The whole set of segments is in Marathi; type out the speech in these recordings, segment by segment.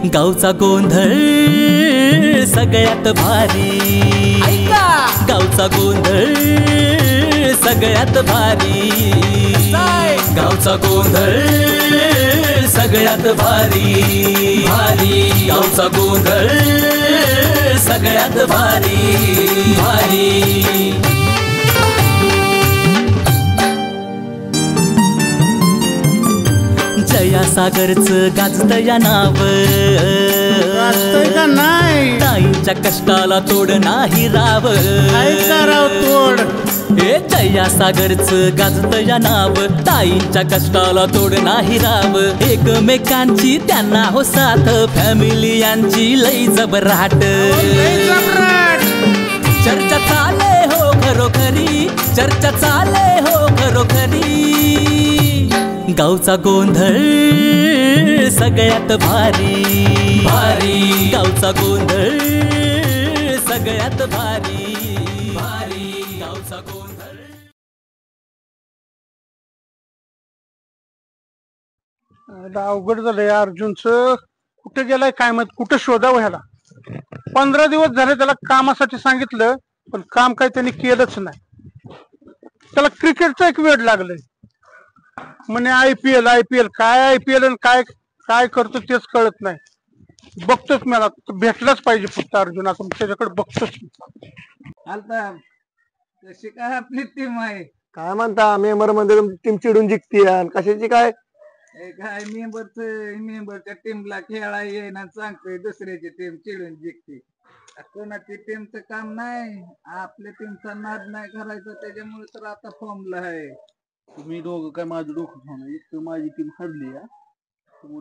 गावचा गोंधळ सगळ्यात भारी, गावचा गोंधळ सगळ्यात भारी, गावचा गोंधळ सगळ्यात भारी भारी, गावचा गोंधळ सगळ्यात भारी भारी। जया सागरचं गाजतया नाव, का नाही ताईंच्या कष्टाला तोड नाही राव, कराव तोड। हे जया सागरचं गाजतया नाव, ताईंच्या कष्टाला तोड नाही राव, एकमेकांची त्यांना हो साथ, फॅमिली यांची लई जबराट, चर्चा चाले हो खरोखरी, चर्चा चाले हो खरोखरी, गावचा गोंधळ सगळ्यात भारी भारी, गावचा गोंधळ सगळ्यात भारी भारी, गावचा गोंधळ। अवघड झालंय अर्जुनचं, कुठे गेलाय काय माहित, कुठे शोधावं ह्याला। 15 दिवस झाले त्याला कामासाठी सांगितलं, पण काम काही त्यांनी केलंच नाही। त्याला क्रिकेटचं एक वेड लागलंय, म्हणे IPL IPL, काय IPL आणि काय काय करतो तेच कळत नाही। बघतोच मला, भेटलाच पाहिजे फक्त अर्जुन, आता त्याच्याकडे बघतोच। आता कशी काय आपली टीम आहे? काय म्हणता मेंबर मध्ये टीम चिडून जिंकते आणि कशाची काय? काय मेंबरच्या टीमला खेळा येईना सांगतोय, दुसऱ्याची टीम चिडून जिंकते। कोणाची टीमचं काम नाही, आपल्या टीमचा नाद नाही करायचा, त्याच्यामुळे तर आता फॉर्मला आहे। तुम्ही दोघं काय माझं डोकं खाणं, एक तर माझी टीम हरली,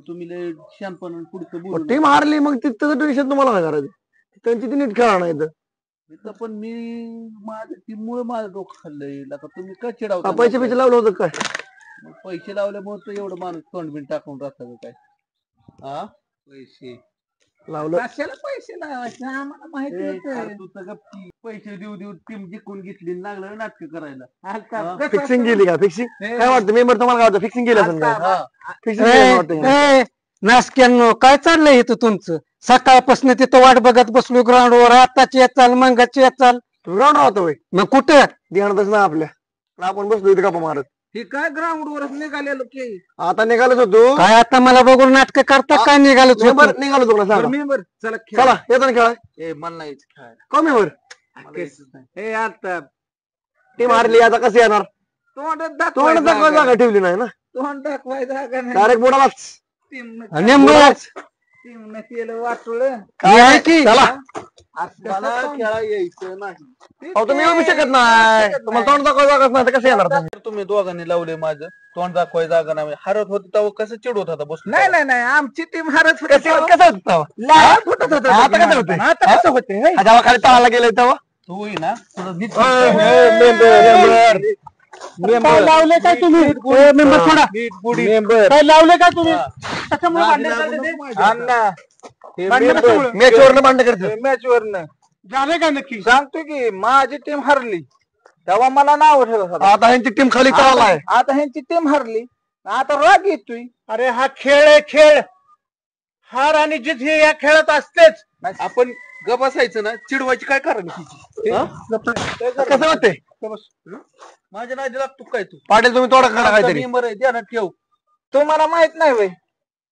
तुम्ही लय शानपण पुढचं बोलू। टीम हारली मग तिथं टेन्शन तुम्हाला काय करायचं, त्यांची ती नीट खेळा नाही तर। पण मी माझ्या टीम मुळे माझं डोकं खाल्लंय, तुम्ही काय चिडावता? पैसे पैसे लावलं होतं काय? पैसे लावल्यामुळे तर एवढं माणूस तोंडबिन टाकून राहतात काय? हा पैसे लावलं, कशाला पैसे लावायचे, आम्हाला माहिती होतं। तू तर पैसे देऊ देऊ टीम जिंकून घेतली, लागलं नाटक करायला। फिक्सिंग केली का? फिक्सिंग काय वाटतं मेंबर तुम्हाला काय वाटतं? फिक्सिंग केलं असेल का? फिक्सिंग नासक्यांनो काय चाललंय इथं तुमचं? सकाळपासून तिथं वाट बघत बसलो ग्राउंडवर, आताची याचाल मंगाची याचाल। ग्राउंड होतं मग कुठं ध्यानातच ना आपल्या, आपण बसलो इथे गप्पा मारत। हे काय ग्राउंड वरच निघालेलो की? आता निघालोच होतो काय, आता मला बघून नाटक करता काय? निघालो मेंबर निघालो तुला सांगा। मेंबर चला चला येतो ना खेळा। मला नाही खेळायला, का मेंबर? हे आता टीम हारली, आता कसं येणार? तोंड तोंड दाखवा जागा ठेवली नाही ना, तोंड दाखवाय जागा नाही। डायरेक्ट बोडालाच नेंबर टीम केलं वाटुळ। चला मला खेळा यायचं नाही। अहो तुम्ही येऊ शकत नाही, तुम्हाला तोंड दाखवा जागाच नाही तर कसं येणार तुम्ही? तुम्ही दोघांनी लावले माझं तोंड दाखवाय जागा नाही, हरत होती तेव्हा कसं चिडवत होता बस? नाही नाही नाही, आमची टीम हरत होती कसं कसं होतं तेव्हा? लाल फुटत होतं। आता कसं होते? आता कसं होते? जेव्हा खाली तळाला गेले तेव्हा तू ही ना तुझं नीट काय लावले काय तुम्ही? मेंबर सोडा, काय लावले काय तुम्ही? त्याच्यामुळे भांडण मॅच वरनं भांडण करतो। मॅच वरनं झाले का नक्की? सांगतो की माझी टीम हरली तेव्हा मला नाव ठेवत होतं। आता ह्यांची टीम खाली तळाला आहे, आता ह्यांची टीम हरली, आता राग येतोय। अरे हा खेळ आहे, खेळ। हार आणि जित हे या खेळात असतेच। आपण ग बसायचं ना, चिडवायची काय कारण कसं वाटतंय? माझ्या नादी लागतो काय तू? पाटील तुम्ही तोडा करा काहीतरी। मेंबर आहे ध्यानात ठेव। तुम्हाला माहित नाही वय,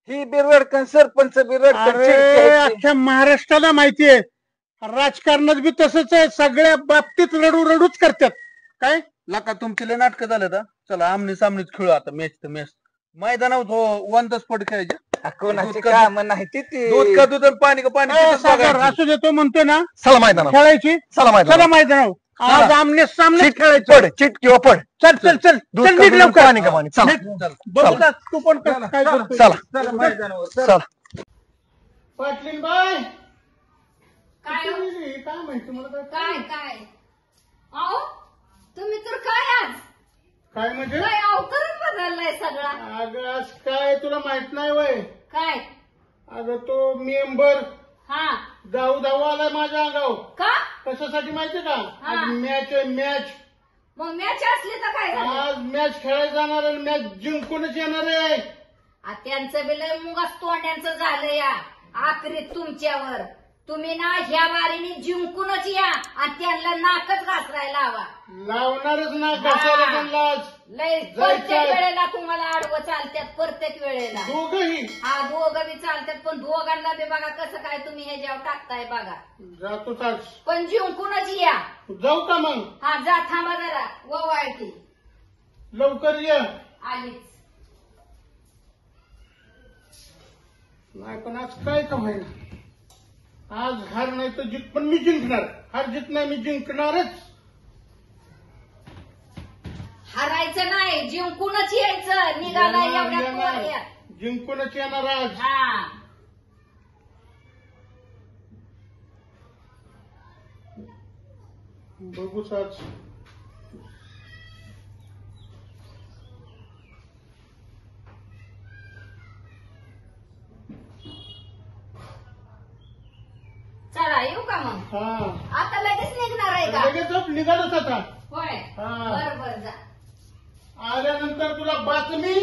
ही बिरडकन सरपंच बिरडकन अख्ख्या महाराष्ट्राला माहितीये, राजकारणात बी तसंच आहे, सगळ्या बाबतीत रडू रडूच करतात। काय लका तुमचे लय नाटक झालं का? चला आमने सामनेच खेळू आता, मॅच तर मॅच मैदानावर वन द स्पॉट खेळायचे। कोणाची काम नाही ती दूध का दूध आणि पाणी का पाणी, सागर असू देतो म्हणतो ना, चला मैदानावर, खेळायची चला मैदानावर, चला मैदानावर, आज आमने सामने खेळायचं। पड चिट किंवा पड, चल चल चल दूध चल, का निघ दूध, लवकर। पाणी का पाणी, चला बघू तू पण काय करतो। चला मैदानावर चला। पाटलीन बाय काय हो? काय माहिती मला? काय काय अहो तुम्ही तर काय आज काय म्हणजे? काय अवतारच बदललाय सगळा। अगं आज काय तुला माहित नाही वय? काय? अगं तो मेंबर हा धाव धाव आलाय माझ्या अंगावर। का? कशासाठी माहितीये का? हा. आज मॅच आहे, मॅच। मग मॅच असली तर काय झालं? आज मॅच खेळायला जाणार आहे, मॅच जिंकूनच येणार आहे। त्यांचं बी लय मुगास तोंड्यांचं झालं या। आखरीत तुमच्यावर. तुम्ही ना ह्या बारीने जिंकूनच या आणि त्यांना नाकच घासरायला लावा. लावणारच ना घासायला त्यांना. लय प्रत्येक वेळेला तुम्हाला आडवं चालतात, प्रत्येक वेळेला. दोघही हा दोघं बी चालतात, पण दोघांना बी बघा कसं काय तुम्ही ह्याच्यावर टाकताय बघा. जातोच आज. पण जिंकूनच या. जाऊ का मग? हा जा, थांबा जरा. वळती लवकर ये. आलीच. नाही पण आज काय का होईना, आज हार नाही तर जित, पण मी जिंकणार. हार जित नाही, मी जिंकणारच. हरायचं नाही, जिंकूनच यायचं. निघाला एवढ्या पोरग्या. जिंकूनच येणार आज. हा बघूच आज. चला येऊ का मग? हा आता लगेच निघणार आहे का? लगेच निघालच आता. होय हा. बरोबर जा. आल्यानंतर तुला बातमी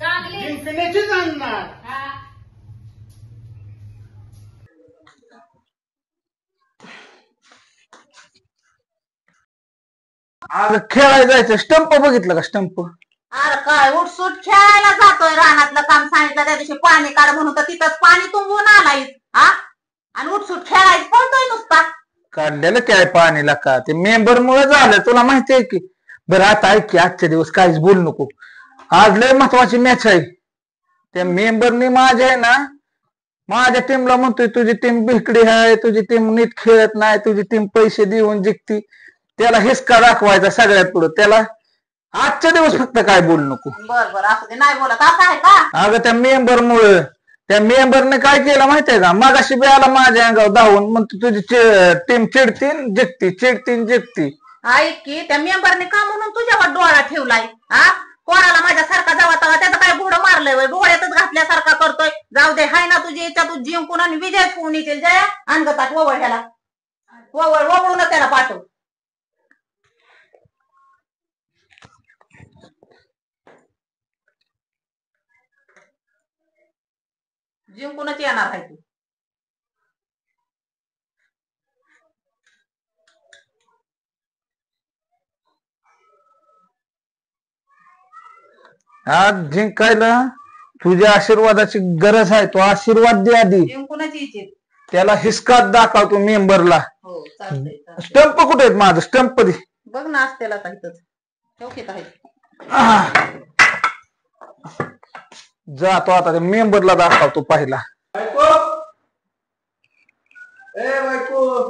चांगली. जिंकण्याचीच आणणार. हा अरे खेळायला जायचं. स्टंप बघितलं का? स्टंप अरे काय उठसूट खेळायला जातोय. रानातलं काम सांगितलं त्या दिवशी पाणी काढ म्हणून तर तिथंच पाणी तुंबून आलाय. हा आणि उठसूट खेळायला पळतोय नुसता. काढलेलं काय पाणीला का? ते मेंबर मुळे झालं, तुला माहिती आहे की. बरं आता ऐक की, आजच्या दिवस काहीच बोलू नको. आज लय महत्वाची मॅच आहे. त्या मेंबरने माझ्या आहे ना, माझ्या टीमला म्हणतोय तुझी टीम बिकडी आहे, तुझी टीम नीट खेळत नाही, तुझी टीम पैसे देऊन जिंकती. त्याला हिसका दाखवायचा सगळ्यात पुढे. त्याला आजच्या दिवस फक्त काय बोलू नको. बर असू दे, नाही बोलत असं आहे का? अगं त्या मेंबरमुळे, त्या मेंबरने काय केलं माहितीये का? मागाशी बी आला माझ्या अंगावर धावून, म्हणतो तुझी टीम चिडतीन जिंकती, चिडतीन जिंकती. ऐक की, त्या मेंबरने का म्हणून तुझ्यावर डोळा ठेवलाय? हा कोणाला माझ्यासारखा जावा तवा त्याचं काय बुड मारलंय? डोळ्यातच घातल्यासारखा करतोय. जाऊ दे, हाय ना तुझी इच्छा, तू जिंकून आणि विजय होऊन येतील. जया अंगतात ववळ ह्याला, ववळून त्याला पाठव. जिंकूनच येणार आहे तू. आज जिंकायला तुझ्या आशीर्वादाची गरज आहे. तो आशीर्वाद दे आधी. जिंकूनच येतील. त्याला हिसकात दाखवतो मेंबरला. हो चालतंय. स्टंप कुठे आहेत माझं? स्टंप दे. बघ ना असतेला इथंच ठेवकीत आहे. जातो आता त्या मेंबरला दाखवतो पहिला. बायको ए बायको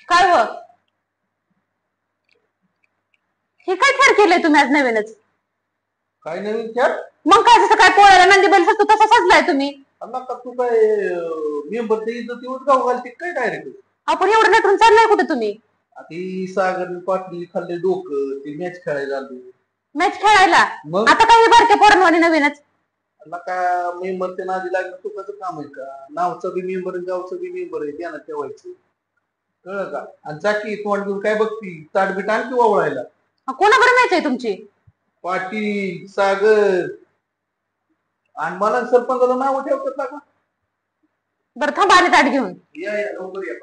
काय हो, हे काय खेळ केलंय तुम्ही आज नवीनच? काय नवीन खेळ? मग काय जसं काय पोळ्याला नंदी बैल सजतो तसा सजलाय तुम्ही. अण्णा का तू काय मेंबरच्या इज्जतीवर गाव घालते काय डायरेक्ट? आपण एवढं नटून चाललाय कुठे तुम्ही? ती सागर पाटील खाल्ले डोकं, ती मॅच खेळायला आली. मॅच खेळायला? मग आता काही बारक्या पोरांवानी नवीनच. अण्णा का मेंबरच्या नादी लागणं तुकाचं काम आहे का? नावचं बी मेंबर गावचं बी मेंबर आहे, त्यांना ठेवायचं. कळलं का? आणि चाकी तोंड घेऊन काय बघती? ताटबीट आणखी वावळायला. कोणाकडे मॅच आहे तुमची? पाटील सागर आणि मला सरपंचाला नाव ठेवतात का? बरं थांबा, आले ताट घेऊन. या लवकर या.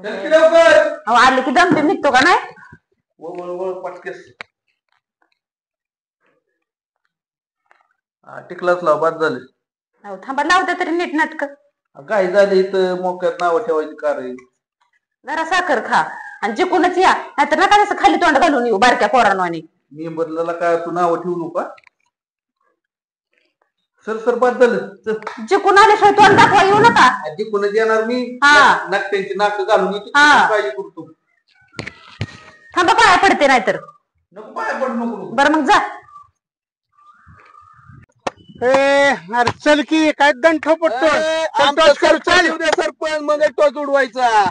लवकर आले की दमते निघतो का नाही? पटकेस टिकलाच लाव, बाद झाले. थांबा, लावते तरी नीट नाटक. काय झाले इथं मोक्यात नाव ठेवायची कार आहे. जरा साखर खा आणि जिंकूनच या, नाहीतर नका तसं खाली तोंड घालून येऊ बारक्या पोरांवानी. मेंबरला काय तू नाव ठेवू नका. सर बाद झालं. जिंकून आल्याशिवाय तोंड दाखवा येऊ नका. जिंकूनच येणार मी. हा. नागत्यांची नाक घालून येतो. हा. काळजी करतो. थांबा, पाया पडते नाहीतर. नको पाय पडू नको. बरं मग जा. अरे चल की, काय दंड पडतो. सरपंच मग टॉस उडवायचा,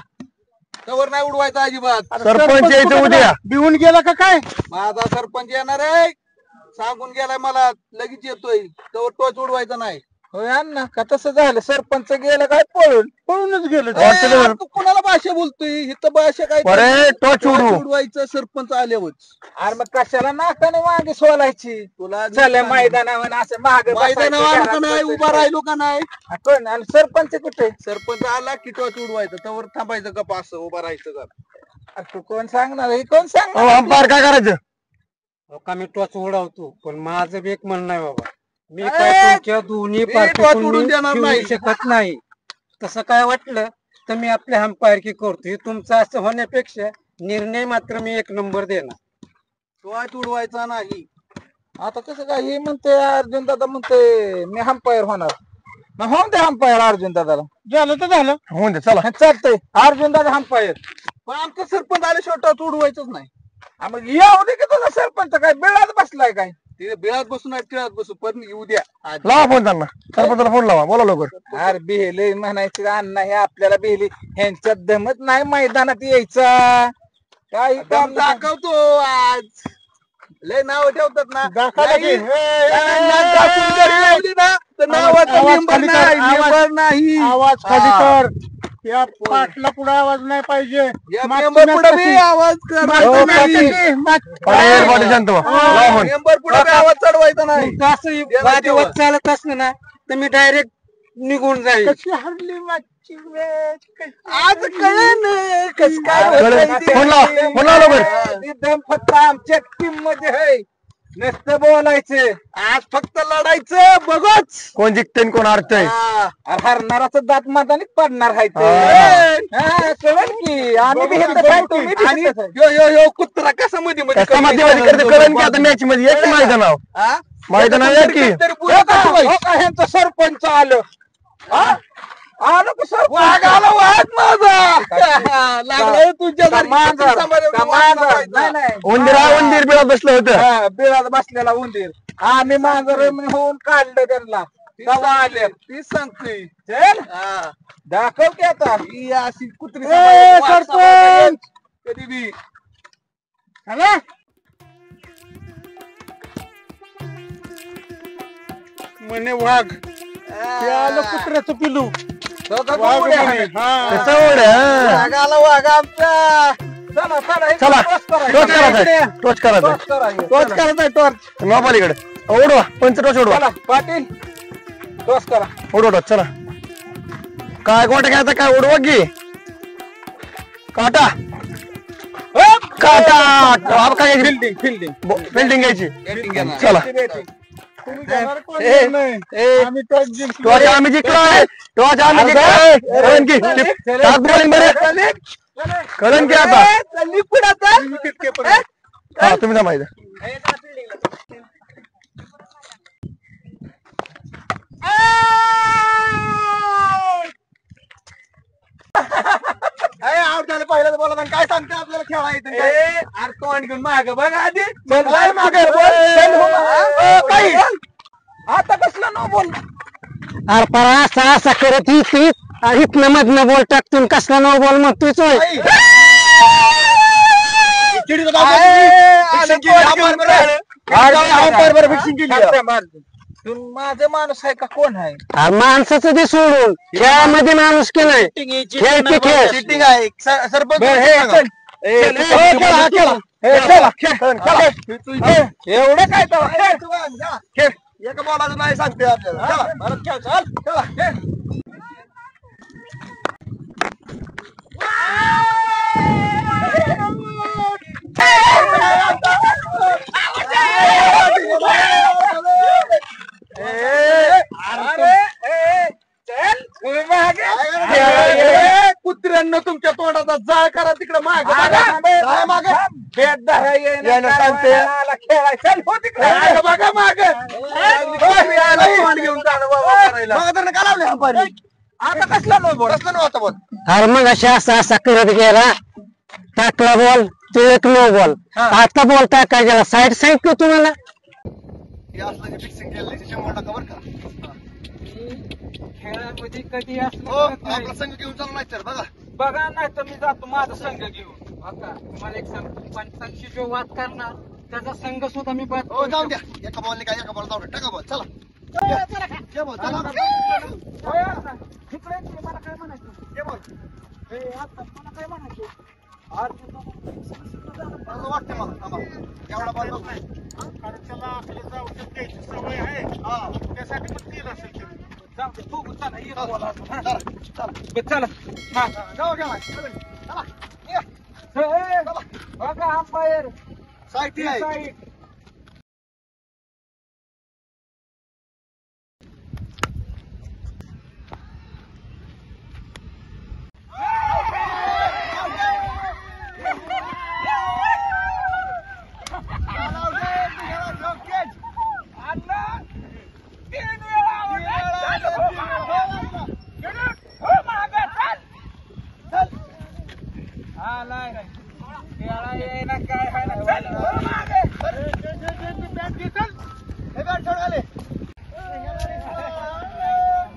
कवर नाही उडवायचा अजिबात. सरपंच यायचं उद्या. भिवून गेला का काय? माझा सरपंच येणार आहे, सांगून गेलाय मला, लगेच येतोय. कवर टॉस उडवायचा नाही. होय अण्णा का तसं झालं सरपंच गेलं काय पळूनच गेलं ए, तू कोणाला भाषा बोलतोय इथं भाषा काय अरे टॉर्च उडू उडवायचं सरपंच आल्यावर अरे मग कशाला नाकाने मागे सोलायची तुला चल मैदानावर असं माग मैदानावर का नाही उभा राहिलो का नाही कोण आणि सरपंच कुठे सरपंच आला की टॉर्च उडवायचं त्यावर थांबायचं गप्पा असं उभा राहायचं का अरे तू कोण सांगणार हे कोण सांगणार अंपायर काय करायचं का मी टॉच उडवतो पण माझं बी एक म्हणणं आहे बाबा मी ए, काय तुमच्या दोन्ही मी टॉर्च पार्टी उडून देणार नाही. शकत नाही तसं काय वाटलं तर मी आपल्या अंपायरकी करतो हे तुमचं असं होण्यापेक्षा निर्णय मात्र मी एक नंबर देणार टॉर्च उडवायचा नाही आता कसं काय हे म्हणते अर्जुन दादा म्हणते मी अंपायर होणार मग होऊन दे अंपायर अर्जुन दादाला झालं तर झालं होऊन दे चला चालतंय अर्जुन दादा अंपायर पण आमचा सरपंच आल्याशिवाय टॉर्च उडवायचंच नाही मग येऊ दे की तुझा सरपंच काय बिळात बसलाय काय ते बिळात बसून नाही टिळात बसू पण येऊ द्या आज लावा फोन त्यांना सरपंचाला फोन लावा बोला लवकर अरे बिहेले म्हणायचे अण्णा हे आपल्याला बिहेली ह्यांच्यात दमत नाही मैदानात यायचा काही दम काम दाखवतो आज लय नाव ठेवतात ना दाखवा की. दाखवून जरी लावली ना तर नावाचा आवाज मेंबर खाली कर, नाही आवाज- मेंबर नाही आवाज खाली कर या पाटला पुढे आवाज नाही पाहिजे या मागची मेंबर पुढे कशी? बी आवाज मागची करायचा मॅच नाही. कशी? मागची- पाटील पाटील शांत व्हा. लावा फोन मेंबर पुढे बी आवाज चढवायचा नाही तुमचं असं वादविवाद चालत असलं ना तर मी डायरेक्ट निघून जाईल कशी हरली मागची मॅच आज कळेल कस काय कळेल. होतंय ते. फोन लावा फोन लावा लवकर दम फक्त आमच्या टीम मध्ये आहे नुसतं बोलायचं आज फक्त लढायचं बघच कोण जिंकतंय आणि कोण हरतंय अरे हरणाराचं दात मातानीच पडणार आहे ते हा. हा, कळेल की आम्ही बी हेच आहे, तुम्ही बी आणि हेच आहे. यो यो यो कुत्रा कसा मध्ये मध्ये कसा मध्ये करते कळण की आता मॅच मध्ये एक मैदानाव हा? मैदानाव एक की तरी हो पुढं का? कसं हो का, ह्यांचं सरपंच आलं हा? आलं का सरपंच? वाघ आला वाघ माझा लागलाय तुझ्या का मांजर? का मांजर? नाही, नाही. उंदीर बिळात बसलं होतं हा, बिळात बसलेला उंदीर आम्ही मांजर होऊन काढलं त्यांना तवा आले तीच सांगतोय चल हा. दाखव की आता ही अशी कुत्री ए, सांभाळून वाघ सरपंच! सांभाळून कधी बी म्हणे वाघ ते आलं कुत्र्याचं पिलू तो का वाघ कोंबड्या म्हणे. आहे? हा. कसं एवढं वाघ आला वाघ आमचा चला चला इकडे चला टॉस करा. टॉर्च करायचंय टॉर्च करायचंय टॉस करा हे. टॉर्च चला. करायचा टॉर्च नॉप अलीकडे उडवा पंच टॉर्च उडवा चला पाटील टॉस करा उडवा चला काय कोणता घ्यायचा काय उडवा की काटा काटा काय फिल्डिंग फिल्डिंग फिल्डिंग घ्यायची Batting घेणार. चला तुम्ही घेणार कोण नाही. आम्ही टॉस जिंकलो. टॉर्च आम्ही जिंकलोय टॉर्च आम्ही जिंकलोय कळण की टाक बॉलिंग बरे कळण की आता हा तुम्ही जमायचं आउट झालं पहिलं तर बोला काय सांगते आपल्याला खेळायचं काय? अरे तोंड घेऊन माग बघ आधी चल, काय मागे चल, बोल, चल, चल, हो, चल, काही. आता कसलं नो बोल अरे परा असा असा करत ही इथनं मधनं बॉल टाकतून कसला नो बॉल म्हणतोय माझं माणूस आहे का कोण आहे माणसाचं ते सोडून खेळामध्ये माणूस की नाही खेळ ते खेळ चिटिंग आहे सरपंच बरं, हे, सांगा. चल. एवढं काय तेव्हा? खेळ. एका बॉलाचं नाही सांगते आपल्याला चला, परत खेळ, चल, चला, खेळ. कुत्र्यांना तुमच्या तोंडाचा जाळ करा तिकडे माग बघा माग आता कसला नो बोल नव्हता बोल अरे मग अशा असा असा करत गेला टाकला बॉल तो एक नो बॉल आता बॉल टाका गेला साईड साईड का तुम्हाला फिक्सिंग केलं 100% बरं का खेळामध्ये कधी हो आपला संघ घेऊन चालू नाही तर बघा बघा नाही तर मी जातो माझा संघ घेऊन आता तुम्हाला एक सांगतो पंचांशी जो वाद करणार त्याचा संघ सुद्धा मी हो जाऊन द्या एका बॉलने काय एका बॉल जाऊ द्या टाका बॉल चला मला काय म्हणायचं आता मला काय म्हणायचं वाटतं मला एवढा बॉल नाही कारण त्याला आपल्याला औषध द्यायची सवय आहे त्यासाठी पण केलं असेल ते. जाऊ दे तू चला ये बोला बघा अंपायर साईट आहे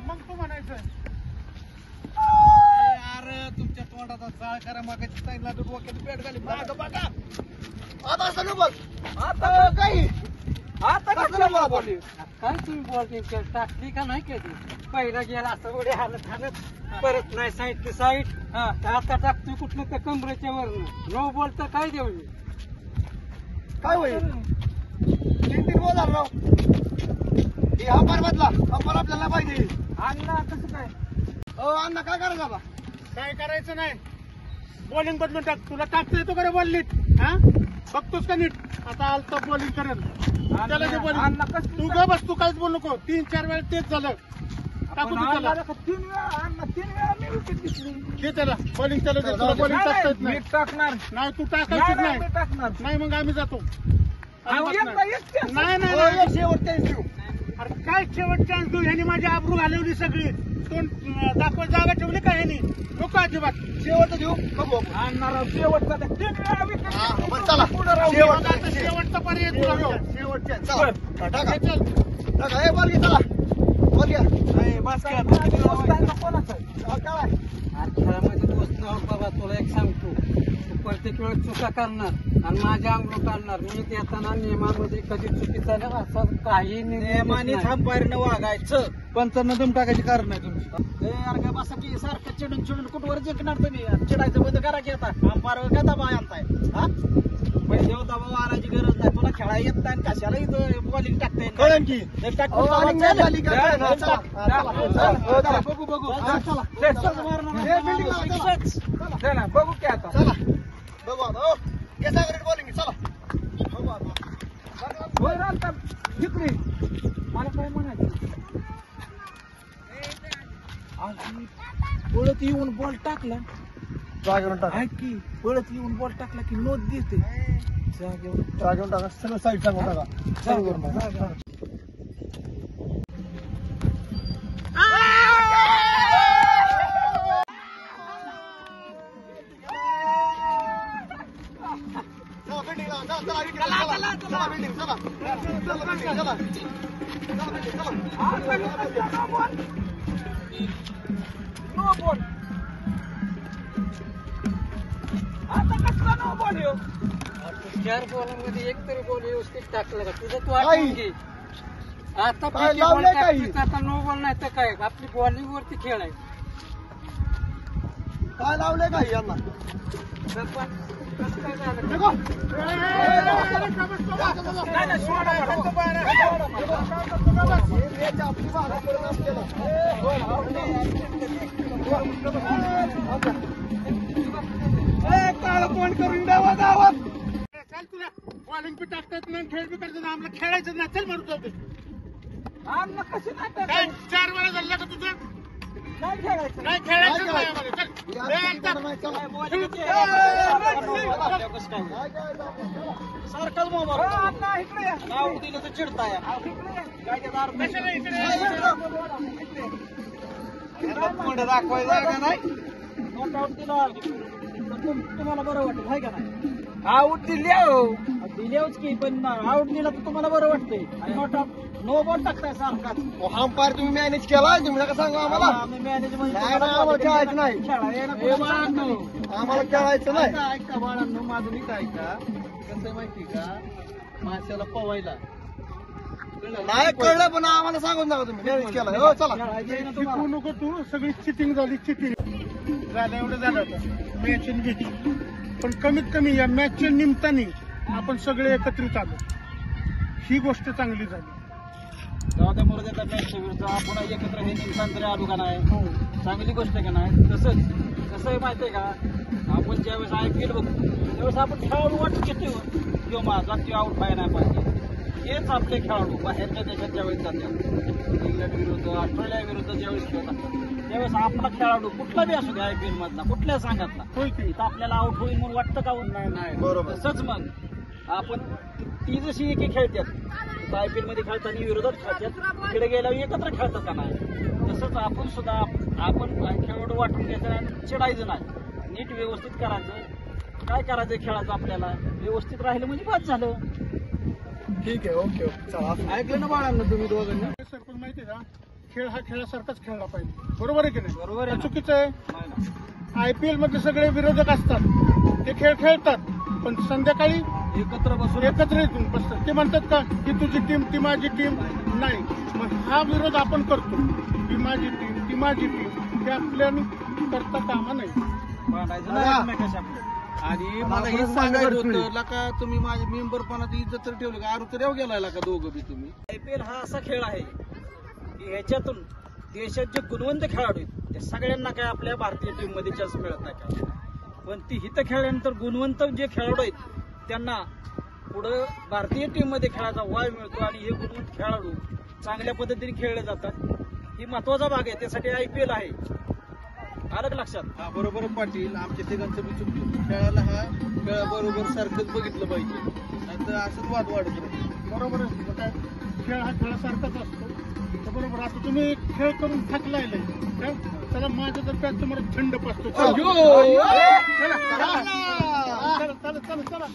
मग तू म्हणायचं तुमच्या तोंडाचा चाळ करा मागाची साईडला डोक्यात पेट घाली माग बघा आता असं बघ आता काही आता कसं बोलली काय तुम्ही बोलते टाकली का नाही कधी पहिला गेला असं उड्या हालत परत नाही साईड टू साईड आता टाकतोय कुठलं तर कमरेच्या वरनं नो बॉल तर काय देऊ काय होईल 3-3 बॉल झाला राव ही अंपायर बदला अंपायर आपल्याला पाहिजे अण्णा कसं काय अण्णा काय करायचं आता काय करायचं नाही बॉलिंग बदलून टाक तुला टाकता येतो का रे बॉल नीट हा बघतोस का नीट आता आलता बॉलिंग करेल त्याला जे बॉलिंग तू ग बस तू काहीच बोल नको 3-4 वेळा तेच झालं टाकू दे त्याला 3 वेळा मी विकेट घेतली दे त्याला बॉलिंग त्याला दे तुला बॉलिंग टाकता येत नाही टाकणार नाही तू टाकायचीच नाही टाकणार नाही मग आम्ही जातो नाही नाही शेवटच्या अरे काय शेवट चान्स देऊ ह्यानी माझी आबरू घालवली सगळी तोंड दाखवा जागा ठेवली का ह्यानी नको अजिबात शेवटचं देऊ बघू आणणार शेवटचा 3 वेळा विकेट बरं चला आता शेवटचा पर्याय तुला ह्यो. शेवटच्या चला टाका हे चल टाका हे बॉल घे चला बॉल घ्या कोणाचा काय खेळामध्ये दोस्त नाव बाबा तुला एक सांगतो तू प्रत्येक वेळेस चुका करणार आणि माझ्या अंगलो काढणार मी देताना नियमामध्ये कधी चुकीचा नाही असं काही नियमाने अंपायरनं वागायचं पंचांना दम टाकायची कारण नाही तुमची अरे काय बसा की सारखं चिडून चिडून कुठवर जिंकणार तुम्ही चिडायचं बंद करा की आता अंपायर का दबाव आणताय हा पहिले दबाव आणायची गरज नाही तुला खेळायला येत नाही कशाला इथं बॉलिंग टाकताय कळण की बघू बघू चला बघू की आता चला बघू आता कसा बॉलिंग चला बघू आता होय रामता जिंकली मला काय म्हणायचं पळत येऊन बॉल टाकला जागेवर टाका ऐक की पळत येऊन बॉल टाकला की नोट देते जागेवर टाका सगळं साईड सांगून टाका जागेवर टाका नो बॉल आता कसला नो बॉल येऊ 4 बॉलमध्ये एक तरी बॉल व्यवस्थित टाकला का तुझं तू आठवून घे आता काय किती बॉल लावलंय काही? टाकतोय आता नो बॉल नाही तर काय आपली बॉलिंग वरती खेळ आहे काय लावलंय काही यांना तर पण कसं काय झालं देखो नाही, नाही, सोडा बरं. काळ कोण करून द्यावा गावात चल तुला बॉलिंग बी टाकता येत नाही खेळ बी करायचं नाही आम्हाला खेळायचं नाही चल म्हणतो आम्हाला कशी नाही काय टाकायची? 4 वेळा झालं का तुझं नाही खेळायचं नाही खेळायचं नाही आम्हाला चल सारखाच मोबाईल अण्णा, इकडे या. नाव दिलं तर चिडताय इकडे या. काय त्याचा अर्थ नाही. कशाला इकडे पुढे दाखवायचं का नाही नॉकआउट दिला तुम्हाला बरं वाटेल हाय का नाही आऊट दिली हो. दिलेच की पण आउट दिला तर तुम्हाला बरं वाटतंय आणि नॉट आउट नो बॉल टाकताय सारखाच अंपायर तुम्ही मॅनेज केलाय तुम्ही नका सांगा आम्हाला मॅनेजमेंट आम्हाला खेळायचं नाही आम्हाला खेळायचं नाही ऐका बाळांनो माझं नीट ऐका कसं आहे माहिती का माणसाला पवायला नाही कळलं पण आम्हाला सांगून जाऊ तुम्ही मॅनेज केला हो चला शिकवू नको तू, सगळी चिटिंग झाली, चिटिंग झालं, एवढं झालं मॅच घेतली. पण कमीत कमी या मॅचच्या निमित्ताने आपण सगळे एकत्रित आलो, ही गोष्ट चांगली झाली. त्यामुळे त्याचा मॅचच्या विरुद्ध आपण एकत्र हे निमित्तान तरी आलो का नाही, चांगली गोष्ट आहे का नाही. तसंच कसं आहे माहितीये का, आपण ज्यावेळेस IPL बघतो त्यावेळेस आपण खेळाडू वाटत घेतो किंवा माझा किंवा आउट व्हायला नाही पाहिजे. हेच आपले खेळाडू बाहेरच्या देशात ज्यावेळेस जातात, इंग्लंड विरुद्ध ऑस्ट्रेलिया विरुद्ध ज्यावेळेस खेळत असतात त्यावेळेस आपला खेळाडू कुठला बी असू द्या IPL मधला कुठल्या संघातला, इथं आपल्याला आउट होईल म्हणून वाटतं का? नाही. बरोबर. तसंच मग आपण ती जशी एक खेळतात IPL मध्ये खेळताना विरोधात खेळतात, इकडे गेल्यावर एकत्र खेळतात का नाही, तसंच आपण सुद्धा आपण खेळाडू वाटून घ्यायचं आणि चिडायचं नाही, नीट व्यवस्थित करायचं. काय करायचं खेळाचं आपल्याला व्यवस्थित राहिलं म्हणजे बस झालं. ठीक आहे, ओके ओके, चला. ऐकलं ना बाळांना तुम्ही दोघांना? सरपंच माहितीये का, खेळ हा खेळासारखाच खेळला पाहिजे, बरोबर आहे की नाही? बरोबर आहे. चुकीचं आहे? IPL मध्ये सगळे विरोधक असतात, ते खेळ खेळतात, पण संध्याकाळी एकत्र बसून एकत्र येऊन बसतात. ते म्हणतात का की तुझी टीम, ती माझी टीम? नाही. मग हा विरोध आपण करतो, ती माझी टीम, ती माझी टीम, हे आपल्याला करता कामा नाही. आणि मला हे सांगायचं होतं का, तुम्ही माझ्या मेंबरपणात इज्जत तर ठेवली का, तर गेलाय का दोघं बी तुम्ही? IPL हा असा खेळ आहे की ह्याच्यातून देशात जे गुणवंत खेळाडू आहेत त्या सगळ्यांना काय आपल्या भारतीय टीम मध्ये चान्स मिळत नाही का, पण ती हिथं खेळल्यानंतर गुणवंत जे खेळाडू आहेत त्यांना पुढं भारतीय टीम मध्ये खेळायचा वाव मिळतो आणि हे गुणवंत खेळाडू चांगल्या पद्धतीने खेळले जातात. ही महत्वाचा भाग आहे, त्यासाठी IPL आहे. आलं लक्षात? हा बरोबर पाटील, आमच्या तिघांचं बी चुकलं. खेळाला हा खेळ बरोबर सारखंच बघितलं पाहिजे, नाहीतर असंच वाद वाढत नाही. बरोबर आहे. काय खेळ हा खेळासारखाच असतो, तर बरोबर. आता तुम्ही खेळ करून थकलाय काय, चला माझं तर त्यात तुम्हाला थंड पाचतो. चला चला चला चला.